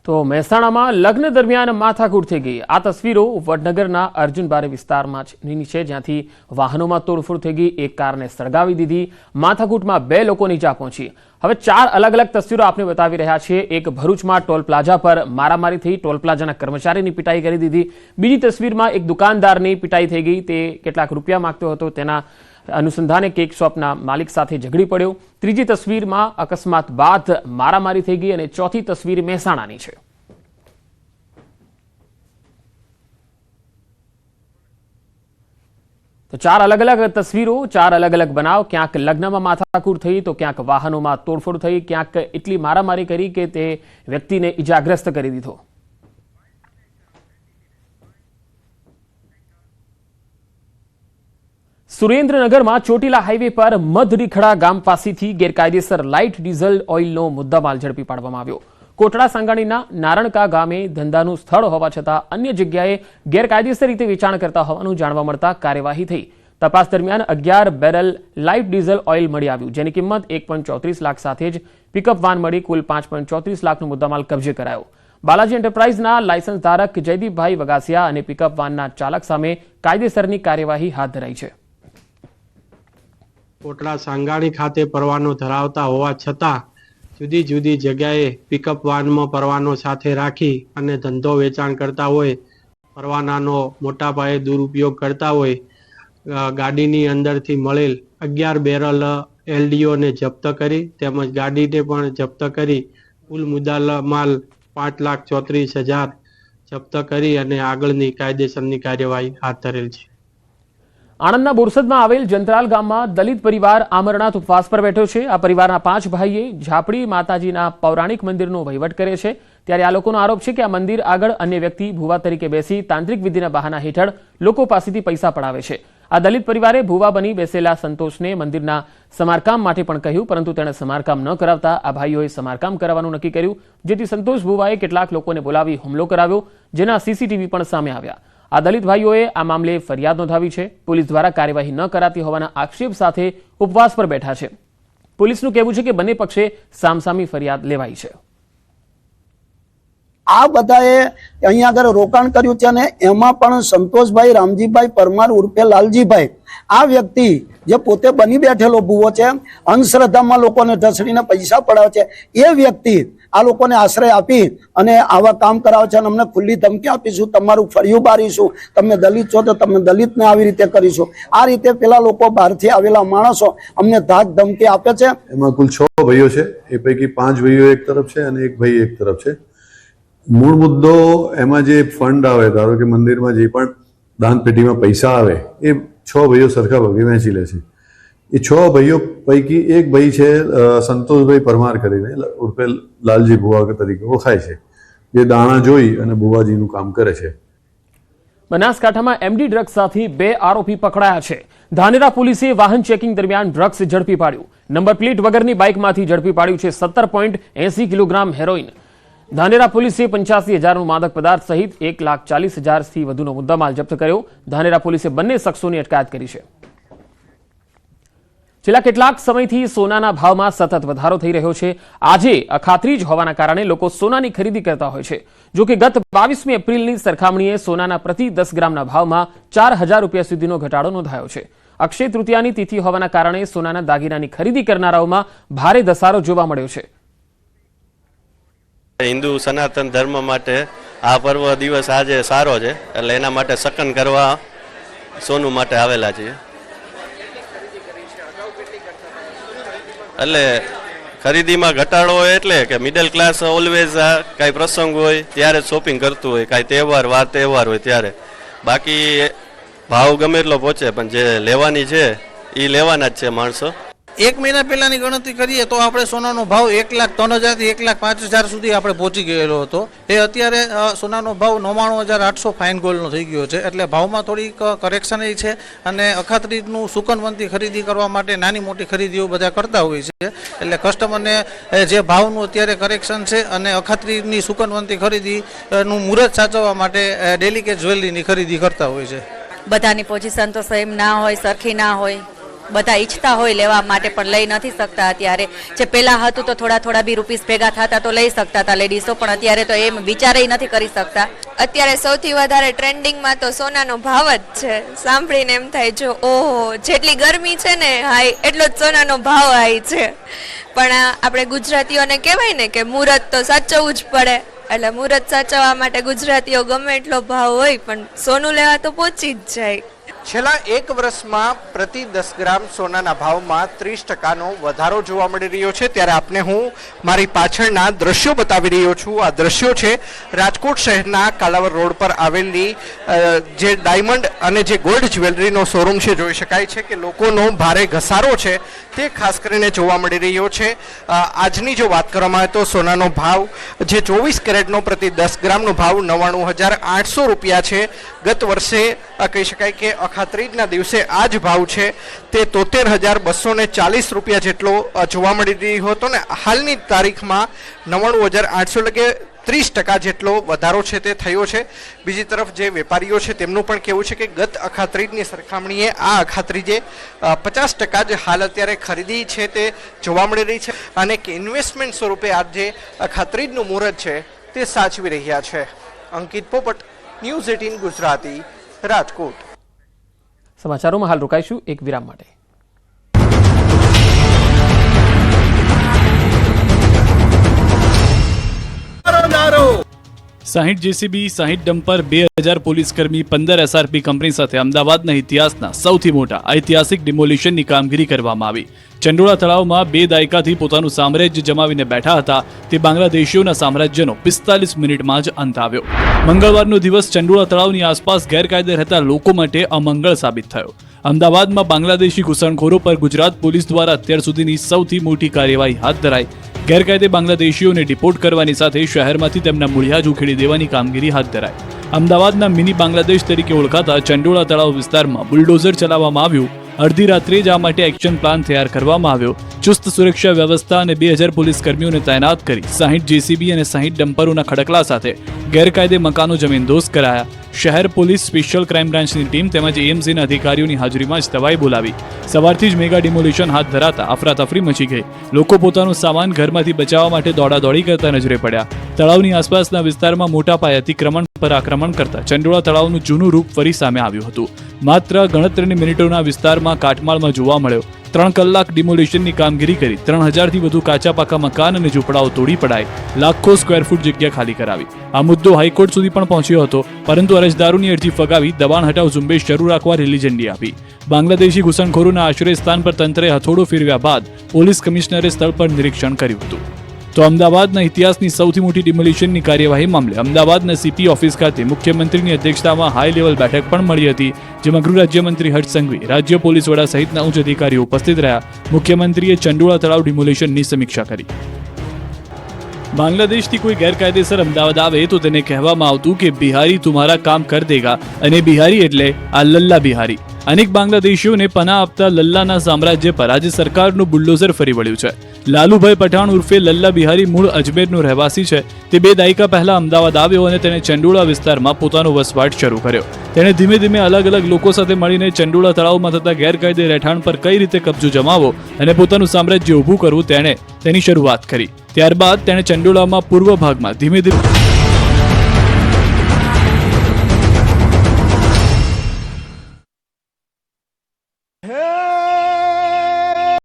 તો મહેસાણામાં લગ્ન દરમિયાન માથાકૂટ થઈ ગઈ। આ તસવીરો વડનગરના અર્જુનબારી વિસ્તારમાંની છે, જ્યાંથી વાહનોમાં તોડફોડ થઈ ગઈ। એક કારને સળગાવી દીધી। માથાકૂટમાં 2 લોકોની ઈજા પહોંચી। હવે 4 અલગ અલગ તસવીરો આપને બતાવી રહ્યા છીએ। એક ભરૂચમાં ટોલ પ્લાઝા પર મારામારી થઈ, ટોલ પ્લાઝાના કર્મચારીની પીટાઈ કરી દીધી। બીજી તસવીરમાં એક દુકાનદારની પીટાઈ થઈ ગઈ। તે કેટલાક રૂપિયા માંગતો હતો, તેના अनुसंधाने केक शॉपना मालिक साथे झगड़ी पड्यो। त्रीजी तस्वीर में अकस्मात बाद मारामारी थई गई। चौथी तस्वीर महेसाणानी छे। तो 4 अलग अलग तस्वीरों, 4 अलग अलग बनाव। क्यांक लग्न में माथाकूट थई तो क्यांक वाहनों में तोड़फोड़ थई, क्यांक एटली मारामारी करी के ते व्यक्ति ने इजाग्रस्त करी दीधो। सुरेन्द्रनगर में चोटीला हाईवे पर मधरीखड़ा गाम पासेथी गैरकायदेसर लाइट डीजल ऑइलनो मुद्दामाल झड़पी पाडवामां આવ્યો। कोटड़ा सांगाणीना नारणका गामे धंधाનું સ્થળ હોવા છતાં अन्य જગ્યાએ ગેરકાયદેસર રીતે વેચાણ કરતા હોવાનું જાણવા મળતા કાર્યવાહી થઈ। તપાસ દરમિયાન 11 બેરલ લાઇટ ડીઝલ ઓઇલ મળી આવ્યું, જેની કિંમત 1.34 લાખ સાથે જ પિકઅપ વાન મળી કુલ 5.34 લાખનો મુદ્દામાલ કબજે કરાયો। બાલાજી એન્ટરપ્રાઇઝના લાયસન્સ ધારક જયદીપભાઈ વગાસિયા અને પિકઅપ વાનના ચાલક સામે કાયદેસરની કાર્યવાહી હાથ ધરાઈ છે। कोटड़ा सांगाणी खाते परवानो धरावता होवा छतां जुदी जुदी जग्याए पिकअप वान में परवानो साथे राखी अने धंधो वेचाण करता होय, परवानानो मोटा पाये दुरुपयोग करता होय, गाडीनी अंदरथी मळेल 11 बेरल एलडीओ ने जप्त करी तेमज गाडीने पण जप्त करी कुल मुद्दामाल 5,34,000 जप्त करी अने आगळनी कायदेसरनी कार्यवाही हाथ धरेल छे। आणंदना बोरसदમાં આવેલ જંતરાલ ગામમાં દલિત પરિવાર આમરનાથ ઉપવાસ પર બેઠો છે। આ પરિવારના 5 ભાઈએ ઝાપડી માતાજીના પૌરાણિક મંદિરનો વહીવટ કરે છે। ત્યારે આ લોકોનો આરોપ છે કે આ મંદિર આગળ અન્ય વ્યક્તિ ભુવા તરીકે બેસી તાંત્રિક વિધિના બહાના હેઠળ લોકો પાસેથી પૈસા પડાવે છે। આ દલિત પરિવારે ભુવા બની બેસેલા સંતોષને મંદિરના સમારકામ માટે પણ કહ્યું, પરંતુ તેણે સમારકામ ન કરાવતા આ ભાઈઓએ સમારકામ કરાવવાનું નક્કી કર્યું, જેથી સંતોષ ભુવાએ કેટલાક લોકોને બોલાવી હુમલો કરાવ્યો, જેના સીસીટીવી પણ સામે આવ્યા। આ દલિત ભાઈઓએ આ મામલે ફરિયાદ નોંધાવી છે। પોલીસ દ્વારા કાર્યવાહી ન કરાતી હોવાના આક્ષેપ સાથે ઉપવાસ પર બેઠા છે। પોલીસનું કહેવું છે કે બંને પક્ષે સામસામી ફરિયાદ લેવાઈ છે। આ બધાએ અહીંયા આગળ રોકાણ કર્યું છે અને એમાં પણ સંતોષભાઈ રામજીભાઈ પરમાર ઉર્ફે લાલજીભાઈ આ વ્યક્તિ જે પોતે બની બેઠેલો ભૂવો છે, અંધશ્રદ્ધામાં લોકોને ઢસડીને પૈસા પડાવે છે, એ વ્યક્તિ આ લોકોને આશ્રય આપી અને આવા કામ કરાવે છે અને અમને ખુલ્લી ધમકી આપીશું, તમારું ફળિયું બારીશું, તમે દલિત છો તો તમે દલિતને આવી રીતે કરીશું। આ રીતે પેલા લોકો બહારથી આવેલા માણસો અમને ધાક ધમકી આપે છે। એમાં કુલ 6 ભાઈઓ છે, એ પૈકી 5 ભાઈઓ એક તરફ છે અને એક ભાઈ એક તરફ છે। મૂળ મુદ્દો એમાં જે ફંડ આવે, ધારો કે મંદિરમાં જે પણ દાન પેટીમાં પૈસા આવે એ 6 ભાઈઓ સરખા ભાગે વહેંચી લે છે। એ 6 ભાઈઓ પૈકી એક ભાઈ છે સંતોષભાઈ પરમાર કરીને ઉર્ફે લાલજી ભુવા તરીકે ઓળખાય છે, જે દાણા જોઈ અને ભુવાજીનું કામ કરે છે। બનાસકાંઠામાં એમડી ડ્રગ્સ સાથે 2 આરોપી પકડાયા છે। ધાનેરા પોલીસે વાહન ચેકિંગ દરમિયાન ડ્રગ્સ ઝડપી પાડ્યું। નંબર પ્લેટ વગરની બાઇકમાંથી ઝડપી પાડ્યું છે 17.80 કિલોગ્રામ હેરોઇન। ધાનેરા પોલીસે 85,000નું માદક પદાર્થ સહિત 1,40,000થી વધુનો મુદ્દામાલ જપ્ત કર્યો। ધાનેરા પોલીસે બંને શખ્સોની અટકાયત કરી છે। છેલ્લા કેટલાક સમયથી સોનાના ભાવમાં સતત વધારો થઈ રહ્યો છે। આજે અખાત્રીજ હોવાના કારણે લોકો સોનાની ખરીદી કરતા હોય છે। જો કે ગત 22મી એપ્રિલની સરખામણીએ સોનાના પ્રતિ 10 ગ્રામના ભાવમાં 4,000 રૂપિયા સુધીનો ઘટાડો નોંધાયો છે। અક્ષય તૃતીયાની તિથિ હોવાના કારણે સોનાના દાગીનાની ખરીદી કરનારાઓમાં ભારે ધસારો જોવા મળ્યો છે। હિન્દુ સનાતન ધર્મ માટે આ પર્વ દિવસ આજે સારો છે, એટલે એના માટે સકન કરવા સોનું માટે આવેલા છીએ। એટલે ખરીદીમાં ઘટાડો હોય એટલે કે મિડલ ક્લાસ ઓલવેઝ કાંઈ પ્રસંગ હોય ત્યારે શોપિંગ કરતું હોય, કાંઈ તહેવાર વાર તહેવાર હોય ત્યારે। બાકી ભાવ ગમે એટલો પહોંચે પણ જે લેવાની છે એ લેવાના જ છે માણસો। એક મહિના પહેલાની ગણતરી કરીએ તો આપણે સોનાનો ભાવ 1,03,000 થી 1,05,000 સુધી આપણે પહોંચી ગયેલો હતો। એ અત્યારે સોનાનો ભાવ 99,800 ફાઇન ગોલ્ડનો થઈ ગયો છે। એટલે ભાવમાં થોડીક કરેક્શન છે અને અખાત્રીજનું સુકનવંતી ખરીદી કરવા માટે નાની મોટી ખરીદીઓ બધા કરતા હોય છે। એટલે કસ્ટમરને જે ભાવનું અત્યારે કરેક્શન છે અને અખાત્રીજની સુકનવંતી ખરીદીનું મુહૂર્ત સાચવવા માટે ડેલિકેટ જ્વેલરીની ખરીદી કરતા હોય છે। બધાની પોઝિશન તો સેમ ના હોય, સરખી ના હોય, બધા ઈચ્છતા હોય લેવા માટે પણ લઈ નથી શકતા અત્યારે. જે પહેલા હતું તો થોડા થોડા બી રૂપીસ ભેગા થતા તો લઈ શકતા હતા લેડીઝો, પણ અત્યારે તો એમ વિચારે નથી કરી શકતા. અત્યારે સૌથી વધારે ટ્રેન્ડિંગમાં તો સોનાનો ભાવ જ છે. સાંભળીને એમ થાય જો ઓહો, જેટલી ગરમી છે ને હાઈ એટલો જ સોનાનો ભાવ હાઈ છે. પણ આપણે ગુજરાતીઓને કહેવાય ને કે મુહૂર્ત તો સાચવવું જ પડે, એટલે મુહૂર્ત સાચવવા માટે ગુજરાતીઓ ગમે એટલો ભાવ હોય પણ સોનું લેવા તો પહોંચી જ જાય. છેલ્લા એક વર્ષમાં પ્રતિ 10 ગ્રામ સોનાના ભાવમાં 30% વધારો જોવા મળી રહ્યો છે. ત્યારે આપને હું મારી પાછળના દ્રશ્યો બતાવી રહ્યો છું. આ દ્રશ્યો છે રાજકોટ શહેરના કાલાવડ રોડ પર આવેલી જે ડાયમંડ અને જે ગોલ્ડ જ્વેલરીનો શોરૂમ છે. જોઈ શકાય છે કે લોકોનો ભારે ઘસારો છે તે ખાસ કરીને જોવા મળી રહ્યો છે. આજની જો વાત કરવામાં આવે તો સોનાનો ભાવ જે 24 કેરેટનો પ્રતિ 10 ગ્રામનો ભાવ 99,800 રૂપિયા છે. ગત વર્ષે કહી શકાય કે અખાત્રીજના દિવસે આ જ ભાવ છે તે 73,240 રૂપિયા જેટલો જોવા મળી રહ્યો હતો ને હાલની તારીખમાં 99,800 એટલે કે 30% જેટલો વધારો છે તે થયો છે. બીજી તરફ જે વેપારીઓ છે તેમનું પણ કહેવું છે કે ગત અખાત્રીજની સરખામણીએ આ અખાત્રીજે 50% જે હાલ અત્યારે ખરીદી છે તે જોવા મળી રહી છે અને કે ઇન્વેસ્ટમેન્ટ સ્વરૂપે આ જે અખાત્રીજનું મુહૂર્ત છે તે સાચવી રહ્યા છે. અંકિત પોપટ, ન્યૂઝ 18 ગુજરાતી, રાજકોટ. સમાચારોમાં હાલ રોકાઈશું એક વિરામ માટે. સાહીઠ જેસીબી, 60 ડમ્પર, 2000 પોલીસકર્મી, 15 એસઆરપી કંપની સાથે અમદાવાદના ઇતિહાસના સૌથી મોટા ઐતિહાસિક ડિમોલિશનની કામગીરી કરવામાં આવી. ચંડોળા તળાવમાં 2 દાયકાથી પોતાનું સામ્રાજ્ય જમાવીને બેઠા હતા તે બાંગ્લાદેશીઓના સામ્રાજ્યનો 45 મિનિટમાં જ અંત આવ્યો. મંગળવારનો દિવસ ચંડોળા તળાવની આસપાસ ગેરકાયદે રહેતા લોકો માટે અમંગળ સાબિત થયો. અમદાવાદમાં બાંગ્લાદેશી ઘૂસણખોરો પર ગુજરાત પોલીસ દ્વારા અત્યાર સુધીની સૌથી મોટી કાર્યવાહી હાથ ધરાઈ. ગેરકાયદે બાંગ્લાદેશીઓને ડિપોર્ટ કરવાની સાથે શહેરમાંથી તેમના મૂળિયા જ ઉખેડી દેવાની કામગીરી હાથ ધરાઈ. અમદાવાદના મિની બાંગ્લાદેશ તરીકે ઓળખાતા ચંડોળા તળાવ વિસ્તારમાં બુલડોઝર ચલાવવામાં આવ્યું. અડધી રાત્રે જ આ માટે એક્શન પ્લાન તૈયાર કરવામાં આવ્યો. ચુસ્ત સુરક્ષા વ્યવસ્થા અને 2000 પોલીસ કર્મીઓને તૈનાત કરી 60 જેસીબી અને 60 ડમ્પરોના ખડકલા સાથે ગેરકાયદે મકાનો જમીનદોસ્ત કરાયા. શહેર પોલીસ સ્પેશિયલ ક્રાઇમ બ્રાન્ચની ટીમ તેમજ એએમસીના અધિકારીઓની હાજરીમાં જ તવાઈ બોલાવી. સવારથી જ મેગા ડિમોલિશન હાથ ધરાતા અફરાતફરી મચી ગઈ. લોકો પોતાનું સામાન ઘરમાંથી બચાવવા માટે દોડાદોડી કરતા નજરે પડ્યા. તળાવની આસપાસના વિસ્તારમાં મોટા પાયે અતિક્રમણ પર આક્રમણ કરતા ચંડોળા તળાવનું જૂનું રૂપ ફરી સામે આવ્યું હતું. માત્ર ગણતરીની મિનિટોના વિસ્તારમાં કાટમાળમાં જોવા મળ્યો. 3 કલાક ડિમોલિશનની કામગીરી કરી 3000થી વધુ કાચા પાકા મકાન અને ઝૂંપડાઓ તોડી પડાય, લાખો સ્ક્વેર ફૂટ જગ્યા ખાલી કરાવી. આ મુદ્દો હાઈકોર્ટ સુધી પણ પહોંચ્યો હતો, પરંતુ અરજદારોની અરજી ફગાવી દબાણ હટાવ ઝુંબેશ શરૂ રાખવા લીલી ઝંડી આપી. બાંગ્લાદેશી ઘૂસણખોરોના આશ્રય સ્થાન પર તંત્રે હથોડો ફેરવ્યા બાદ પોલીસ કમિશનરે સ્થળ પર નિરીક્ષણ કર્યું હતું. તો અમદાવાદના ઇતિહાસની સૌથી મોટી ડિમોલિશનની કાર્યવાહી મામલે અમદાવાદના સીપી ઓફિસ ખાતે મુખ્યમંત્રીની અધ્યક્ષતામાં હાઈ લેવલ બેઠક પણ મળી હતી, જેમાં ગૃહ રાજ્યમંત્રી હર્ષ સંઘવી, રાજ્ય પોલીસ વડા સહિતના ઉચ્ચ અધિકારીઓ ઉપસ્થિત રહ્યા. મુખ્યમંત્રીએ ચંડોળા તળાવ ડિમોલિશનની સમીક્ષા કરી. બાંગ્લાદેશથી કોઈ ગેરકાયદેસર અમદાવાદ આવે તો તેને કહેવામાં આવતું કે બિહારી તુમ્હારા કામ કર દેગા, અને બિહારી એટલે આ લલ્લા બિહારી. અનેક બાંગ્લાદેશીઓને પનાહ આપતા લલ્લાના સામ્રાજ્ય પર આજે સરકારનું બુલડોઝર ફરી વળ્યું છે. લાલુભાઈ પઠાણ ઉર્ફે લલ્લા બિહારી મૂળ અજમેરનો રહેવાસી છે. તે 2 દાયકા પહેલા અમદાવાદ આવ્યો અને તેણે ચંડોળા વિસ્તારમાં પોતાનો વસવાટ શરૂ કર્યો. તેણે ધીમે ધીમે અલગ અલગ લોકો સાથે મળીને ચંડોળા તળાવમાં થતા ગેરકાયદે રહેઠાણ પર કઈ રીતે કબજો જમાવો અને પોતાનું સામ્રાજ્ય ઊભું કરવું તેણે તેની શરૂઆત કરી. ત્યારબાદ તેણે ચંડોળામાં પૂર્વ ભાગમાં ધીમે ધીમે